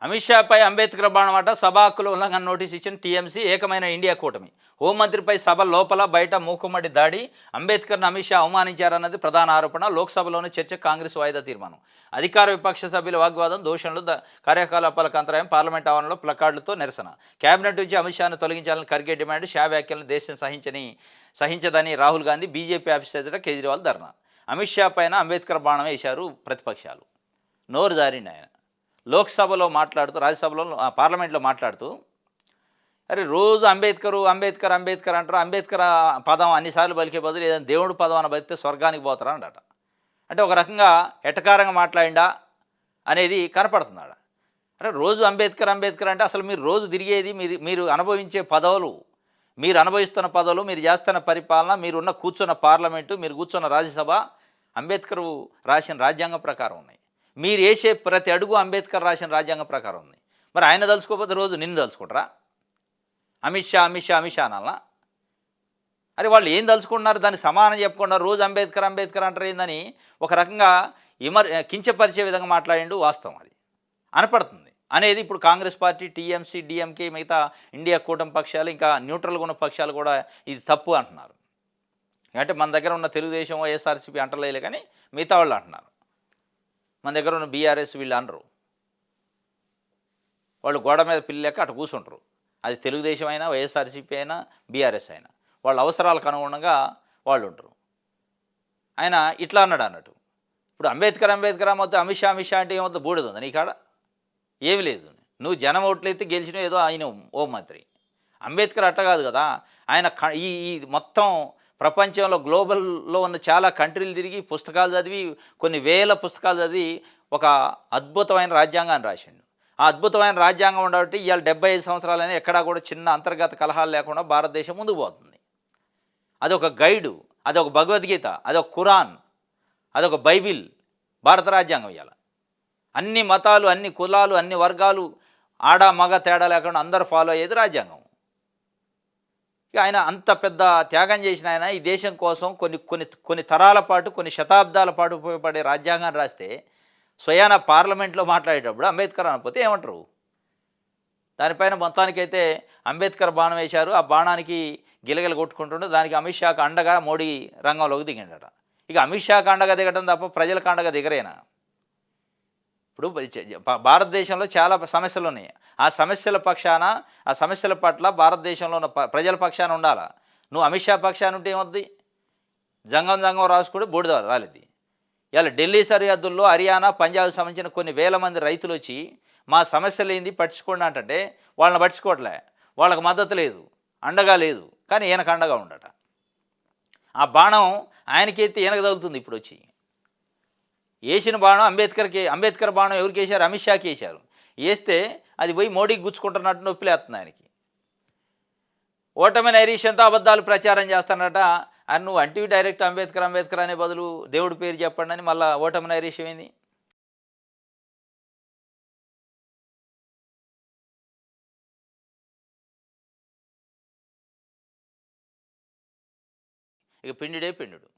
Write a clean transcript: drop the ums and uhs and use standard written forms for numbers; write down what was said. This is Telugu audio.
అమిత్ షాపై అంబేద్కర్ బాణమాట సభ హక్కుల ఉల్లంఘన నోటీస్ ఇచ్చిన టీఎంసీ ఏకమైన ఇండియా కూటమి. హోంమంత్రిపై సభ లోపల బయట మూకుమ్మడి దాడి. అంబేద్కర్ను అమిత్ షా అవమానించారన్నది ప్రధాన ఆరోపణ. లోక్సభలోని చర్చ, కాంగ్రెస్ వాయిదా తీర్మానం. అధికార విపక్ష సభ్యుల వాగ్వాదం, దూషణలు, కార్యకలాపాలకు అంతరాయం. పార్లమెంట్ ఆవరణలో ప్లకార్డులతో నిరసన. కేబినెట్ నుంచి అమిత్ షాను తొలగించాలని ఖర్గే డిమాండ్. షా వ్యాఖ్యలను దేశం సహించదని రాహుల్ గాంధీ. బీజేపీ ఆఫీస్ ఎదుట కేజ్రీవాల్ ధర్నా. అమిత్ షా పైన అంబేద్కర్ బాణం వేశారు ప్రతిపక్షాలు. నోరు జారిండి ఆయన. లోక్సభలో మాట్లాడుతూ, రాజ్యసభలో పార్లమెంట్లో మాట్లాడుతూ, అరే రోజు అంబేద్కరు అంబేద్కర్ అంబేద్కర్ అంటారు. అంబేద్కర్ పదం అన్నిసార్లు పలికే బదులు ఏదైనా దేవుడి పదం అని బతికితే స్వర్గానికి పోతారా అన్నట. అంటే ఒక రకంగా ఎటకారంగా మాట్లాడిండా అనేది కనపడుతున్నాడు. అంటే రోజు అంబేద్కర్ అంబేద్కర్ అంటే అసలు మీరు రోజు తిరిగేది మీరు అనుభవించే పదవులు, మీరు అనుభవిస్తున్న పదవులు, మీరు చేస్తున్న పరిపాలన, మీరున్న కూర్చున్న పార్లమెంటు, మీరు కూర్చున్న రాజ్యసభ అంబేద్కర్ రాసిన రాజ్యాంగం ప్రకారం ఉన్నాయి. మీరు వేసే ప్రతి అడుగు అంబేద్కర్ రాసిన రాజ్యాంగం ప్రకారం ఉంది. మరి ఆయన తలుచుకోకపోతే రోజు నిన్ను తలుచుకుంటారా? అమిత్ షా అమిత్ షా అమిత్ షా అనాలా? అరే వాళ్ళు ఏం తలుచుకుంటున్నారు, దాన్ని సమానం చెప్పకుండా రోజు అంబేద్కర్ అంబేద్కర్ అంటారు ఏందని ఒక రకంగా కించపరిచే విధంగా మాట్లాడిండు. వాస్తవం అది అనపడుతుంది అనేది ఇప్పుడు కాంగ్రెస్ పార్టీ, టీఎంసీ, డిఎంకే, మిగతా ఇండియా కూటమి పక్షాలు, ఇంకా న్యూట్రల్గా ఉన్న పక్షాలు కూడా ఇది తప్పు అంటున్నారు. అంటే మన దగ్గర ఉన్న తెలుగుదేశం, వైఎస్ఆర్సీపీ అంటలేలే, కానీ మిగతా వాళ్ళు అంటున్నారు. మన దగ్గర ఉన్న బీఆర్ఎస్ వీళ్ళు అనరు. వాళ్ళు గోడ మీద పిల్లి లెక్క అటు కూర్చుంటారు. అది తెలుగుదేశం అయినా, వైఎస్ఆర్సీపీ అయినా, బీఆర్ఎస్ అయినా వాళ్ళ అవసరాలకు అనుగుణంగా వాళ్ళు ఉంటారు. ఆయన ఇట్లా అన్నట్టు. ఇప్పుడు అంబేద్కర్ అంబేద్కర్ మొత్తం అమిత్ షా అమిత్ షా అంటే ఏమవుతుంది? బూడిద ఉంది నీ కాడ? ఏమి లేదు. నువ్వు జనం ఓట్లయితే గెలిచినో ఏదో ఆయన హోంమంత్రి. అంబేద్కర్ అట్ట కాదు కదా. ఆయన ఈ ఈ మొత్తం ప్రపంచంలో గ్లోబల్లో ఉన్న చాలా కంట్రీలు తిరిగి, పుస్తకాలు చదివి, కొన్ని వేల పుస్తకాలు చదివి ఒక అద్భుతమైన రాజ్యాంగాన్ని రాసిండు. ఆ అద్భుతమైన రాజ్యాంగం ఉండబట్టి ఇవాళ 75 సంవత్సరాలైనా ఎక్కడా కూడా చిన్న అంతర్గత కలహాలు లేకుండా భారతదేశం ముందుకు పోతుంది. అదొక గైడు, అదొక భగవద్గీత, అదొక ఖురాన్, అదొక బైబిల్. భారత రాజ్యాంగం ఇవాళ అన్ని మతాలు, అన్ని కులాలు, అన్ని వర్గాలు, ఆడ మగ తేడా లేకుండా అందరూ ఫాలో అయ్యేది రాజ్యాంగం. ఆయన అంత పెద్ద త్యాగం చేసిన ఆయన ఈ దేశం కోసం కొన్ని కొన్ని కొన్ని తరాల పాటు, కొన్ని శతాబ్దాల పాటు ఉపయోగపడే రాజ్యాంగాన్ని రాస్తే స్వయాన పార్లమెంట్లో మాట్లాడేటప్పుడు అంబేద్కర్ అనకపోతే ఏమంటారు? దానిపైన మొత్తానికైతే అంబేద్కర్ బాణం వేశారు. ఆ బాణానికి గిలగిల కొట్టుకుంటుండే దానికి అమిత్ షాకు అండగా మోడీ రంగంలోకి దిగిండట. ఇక అమిత్ షాకు అండగా దిగడం తప్ప ప్రజలకు అండగా దిగరేనా? ఇప్పుడు భారతదేశంలో చాలా సమస్యలు ఉన్నాయి. ఆ సమస్యల పక్షాన, ఆ సమస్యల పట్ల భారతదేశంలో ఉన్న ప్రజల పక్షాన ఉండాలా. నువ్వు అమిత్ షా పక్షాన ఉంటే ఏమవుద్ది? జంగం జంగం రాసుకుంటే బూడిద రాలిద్ది. ఇలా ఢిల్లీ సరిహద్దుల్లో హర్యానా, పంజాబ్కి సంబంధించిన కొన్ని వేల మంది రైతులు వచ్చి మా సమస్యలు ఏంది పట్టించుకోండి అంటే వాళ్ళని పట్టించుకోవట్లే. వాళ్ళకి మద్దతు లేదు, అండగా లేదు. కానీ ఈయనకు అండగా ఉండట. ఆ బాణం ఆయనకెత్తి ఈయనకు తగులుతుంది. ఇప్పుడు వచ్చి వేసిన బాణం అంబేద్కర్ బాణం ఎవరికి వేశారు? అమిత్ షాకి వేశారు. వేస్తే అది పోయి మోడీకి గుచ్చుకుంటున్నట్టు నొప్పిలేస్తుంది ఆయనకి. ఓటమి నైరీష్యంతో అబద్ధాలు ప్రచారం చేస్తానట. అని నువ్వు అంటివి డైరెక్ట్ అంబేద్కర్ అంబేద్కర్ అనే బదులు దేవుడి పేరు చెప్పండి అని మళ్ళీ ఓటమి నైరీష్యం ఏంది? ఇక పిండిడే పిండుడు.